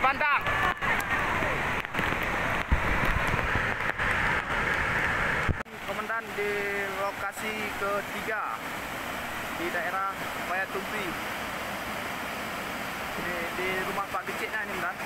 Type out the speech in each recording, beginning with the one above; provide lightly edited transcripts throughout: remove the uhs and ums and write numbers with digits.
Bandang. Komandan di lokasi ketiga di daerah Payatumpi. Ini di rumah Pak Keciknya ini, Komandan.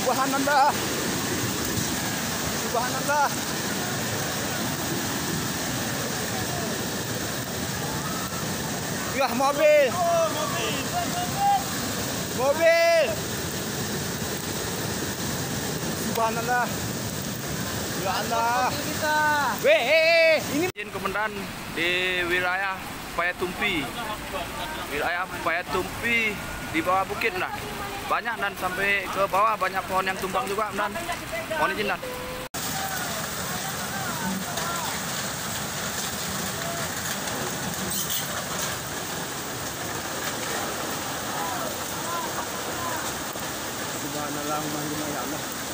Subhanallah. Subhanallah. Ya, mobil. Mobil. Subhanallah. Ya Allah. Ini izin komandan di wilayah Payatumpi. Wilayah Payatumpi di bawah bukit, nah. Banyak dan sampai ke bawah banyak pohon yang tumbang juga, dan mohon izin dan. Subhanallah, ya Allah.